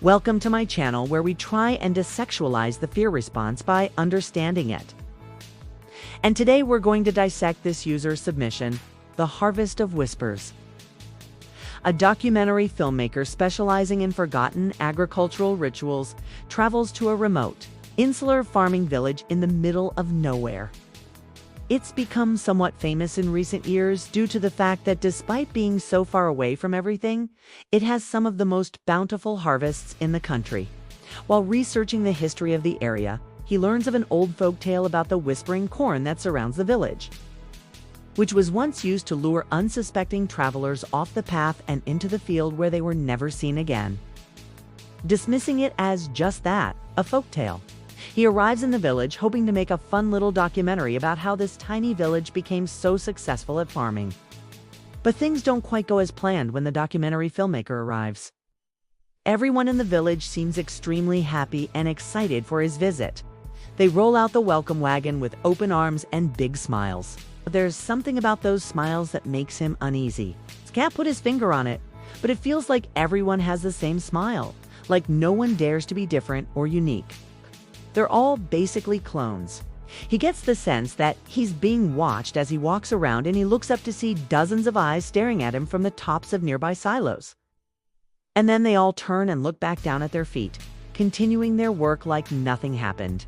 Welcome to my channel where we try and desexualize the fear response by understanding it. And today we're going to dissect this user submission, The Harvest of Whispers. A documentary filmmaker specializing in forgotten agricultural rituals travels to a remote, insular farming village in the middle of nowhere. It's become somewhat famous in recent years due to the fact that despite being so far away from everything, it has some of the most bountiful harvests in the country. While researching the history of the area, he learns of an old folktale about the whispering corn that surrounds the village, which was once used to lure unsuspecting travelers off the path and into the field where they were never seen again. Dismissing it as just that, a folktale, he arrives in the village hoping to make a fun little documentary about how this tiny village became so successful at farming. But things don't quite go as planned when the documentary filmmaker arrives. Everyone in the village seems extremely happy and excited for his visit. They roll out the welcome wagon with open arms and big smiles. But there's something about those smiles that makes him uneasy. He can't put his finger on it, but it feels like everyone has the same smile, like no one dares to be different or unique. They're all basically clones. He gets the sense that he's being watched as he walks around, and he looks up to see dozens of eyes staring at him from the tops of nearby silos. And then they all turn and look back down at their feet, continuing their work like nothing happened.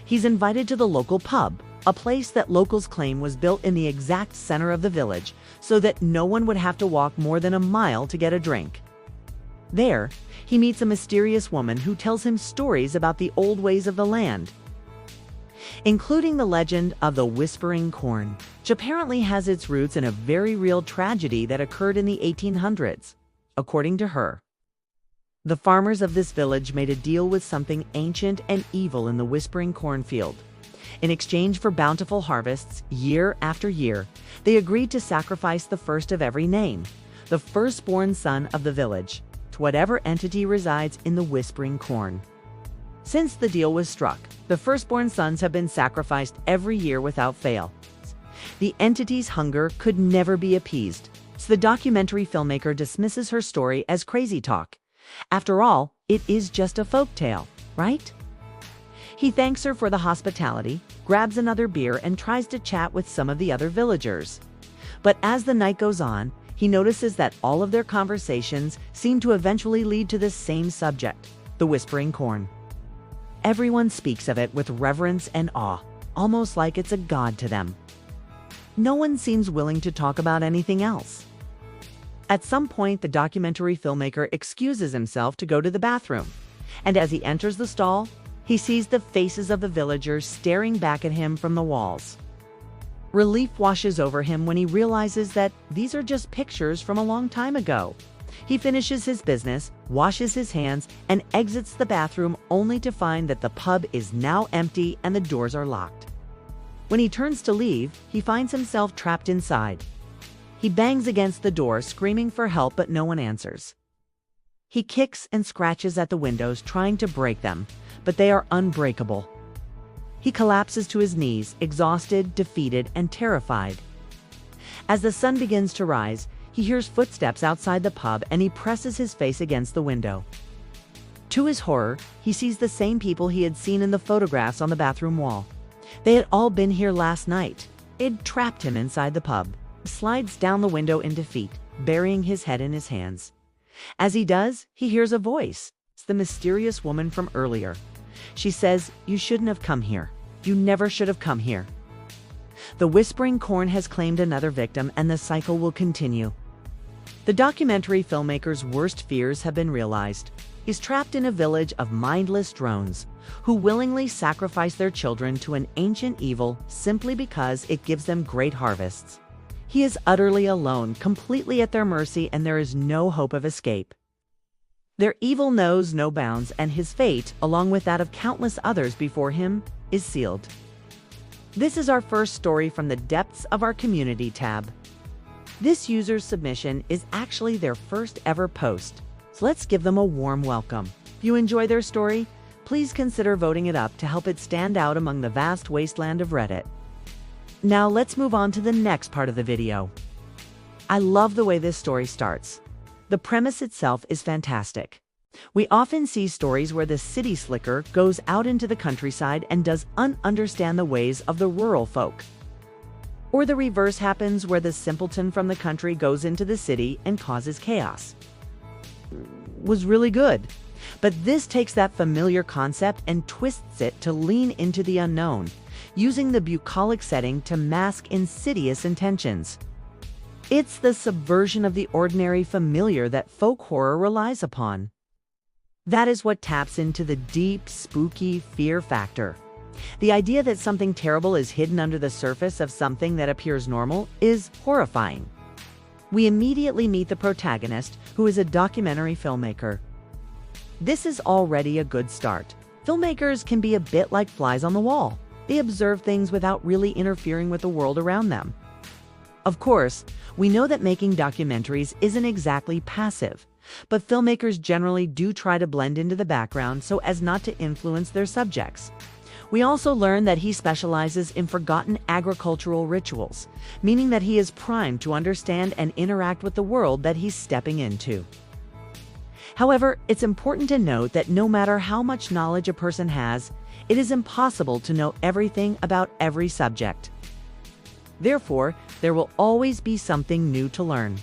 He's invited to the local pub, a place that locals claim was built in the exact center of the village so that no one would have to walk more than a mile to get a drink. There, he meets a mysterious woman who tells him stories about the old ways of the land, including the legend of the whispering corn, which apparently has its roots in a very real tragedy that occurred in the 1800s. According to her, the farmers of this village made a deal with something ancient and evil in the whispering cornfield. In exchange for bountiful harvests, year after year, they agreed to sacrifice the first of every name, the firstborn son of the village, to whatever entity resides in the whispering corn. Since the deal was struck, the firstborn sons have been sacrificed every year without fail. The entity's hunger could never be appeased, so the documentary filmmaker dismisses her story as crazy talk. After all, it is just a folktale, right? He thanks her for the hospitality, grabs another beer, and tries to chat with some of the other villagers. But as the night goes on, he notices that all of their conversations seem to eventually lead to the same subject, the whispering corn. Everyone speaks of it with reverence and awe, almost like it's a god to them. No one seems willing to talk about anything else. At some point, the documentary filmmaker excuses himself to go to the bathroom, and as he enters the stall, he sees the faces of the villagers staring back at him from the walls. Relief washes over him when he realizes that these are just pictures from a long time ago. He finishes his business, washes his hands, and exits the bathroom only to find that the pub is now empty and the doors are locked. When he turns to leave, he finds himself trapped inside. He bangs against the door, screaming for help, but no one answers. He kicks and scratches at the windows, trying to break them, but they are unbreakable. He collapses to his knees, exhausted, defeated, and terrified. As the sun begins to rise, he hears footsteps outside the pub and he presses his face against the window. To his horror, he sees the same people he had seen in the photographs on the bathroom wall. They had all been here last night. It trapped him inside the pub. He slides down the window in defeat, burying his head in his hands. As he does, he hears a voice. It's the mysterious woman from earlier. She says, "You shouldn't have come here. You never should have come here." The whispering corn has claimed another victim, and the cycle will continue. The documentary filmmaker's worst fears have been realized. He's trapped in a village of mindless drones who willingly sacrifice their children to an ancient evil simply because it gives them great harvests. He is utterly alone, completely at their mercy, and there is no hope of escape. Their evil knows no bounds, and his fate, along with that of countless others before him, is sealed. This is our first story from the depths of our community tab. This user's submission is actually their first ever post, so let's give them a warm welcome. If you enjoy their story, please consider voting it up to help it stand out among the vast wasteland of Reddit. Now let's move on to the next part of the video. I love the way this story starts. The premise itself is fantastic. We often see stories where the city slicker goes out into the countryside and does understand the ways of the rural folk. Or the reverse happens where the simpleton from the country goes into the city and causes chaos. Was really good. But this takes that familiar concept and twists it to lean into the unknown, using the bucolic setting to mask insidious intentions. It's the subversion of the ordinary familiar that folk horror relies upon. That is what taps into the deep, spooky fear factor. The idea that something terrible is hidden under the surface of something that appears normal is horrifying. We immediately meet the protagonist, who is a documentary filmmaker. This is already a good start. Filmmakers can be a bit like flies on the wall. They observe things without really interfering with the world around them. Of course, we know that making documentaries isn't exactly passive, but filmmakers generally do try to blend into the background so as not to influence their subjects. We also learn that he specializes in forgotten agricultural rituals, meaning that he is primed to understand and interact with the world that he's stepping into. However, it's important to note that no matter how much knowledge a person has, it is impossible to know everything about every subject. Therefore, there will always be something new to learn.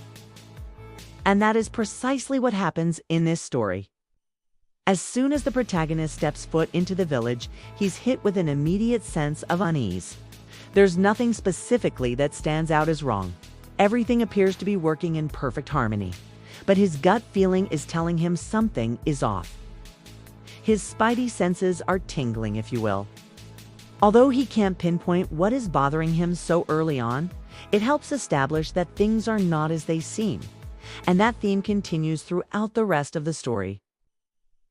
And that is precisely what happens in this story. As soon as the protagonist steps foot into the village, he's hit with an immediate sense of unease. There's nothing specifically that stands out as wrong. Everything appears to be working in perfect harmony. But his gut feeling is telling him something is off. His spidey senses are tingling, if you will. Although he can't pinpoint what is bothering him so early on, it helps establish that things are not as they seem. And that theme continues throughout the rest of the story.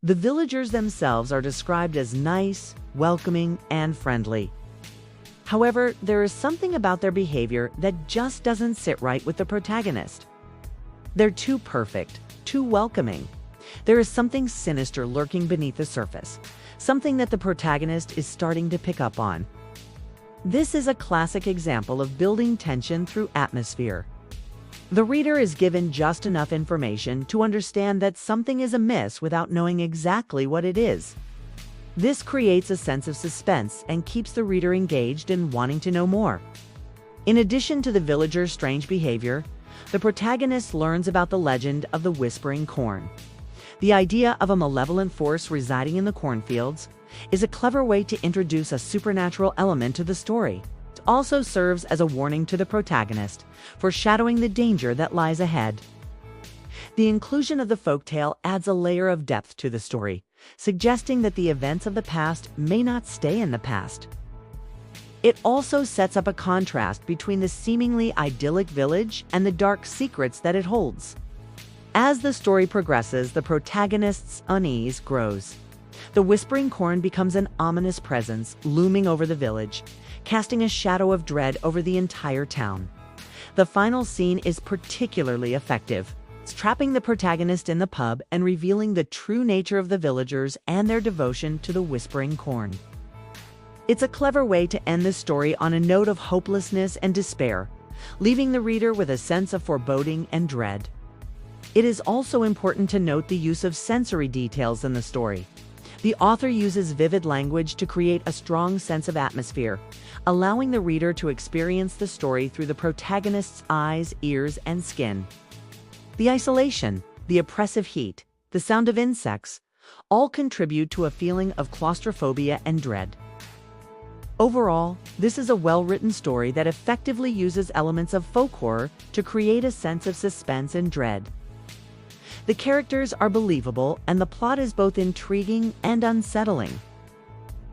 The villagers themselves are described as nice, welcoming, and friendly. However, there is something about their behavior that just doesn't sit right with the protagonist. They're too perfect, too welcoming. There is something sinister lurking beneath the surface, something that the protagonist is starting to pick up on. This is a classic example of building tension through atmosphere. The reader is given just enough information to understand that something is amiss without knowing exactly what it is. This creates a sense of suspense and keeps the reader engaged and wanting to know more. In addition to the villagers' strange behavior, the protagonist learns about the legend of the whispering corn. The idea of a malevolent force residing in the cornfields is a clever way to introduce a supernatural element to the story. It also serves as a warning to the protagonist, foreshadowing the danger that lies ahead. The inclusion of the folktale adds a layer of depth to the story, suggesting that the events of the past may not stay in the past. It also sets up a contrast between the seemingly idyllic village and the dark secrets that it holds. As the story progresses, the protagonist's unease grows. The whispering corn becomes an ominous presence looming over the village, casting a shadow of dread over the entire town. The final scene is particularly effective, trapping the protagonist in the pub and revealing the true nature of the villagers and their devotion to the whispering corn. It's a clever way to end the story on a note of hopelessness and despair, leaving the reader with a sense of foreboding and dread. It is also important to note the use of sensory details in the story. The author uses vivid language to create a strong sense of atmosphere, allowing the reader to experience the story through the protagonist's eyes, ears, and skin. The isolation, the oppressive heat, the sound of insects, all contribute to a feeling of claustrophobia and dread. Overall, this is a well-written story that effectively uses elements of folk horror to create a sense of suspense and dread. The characters are believable, and the plot is both intriguing and unsettling.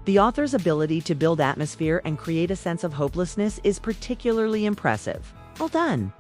The author's ability to build atmosphere and create a sense of hopelessness is particularly impressive. Well done!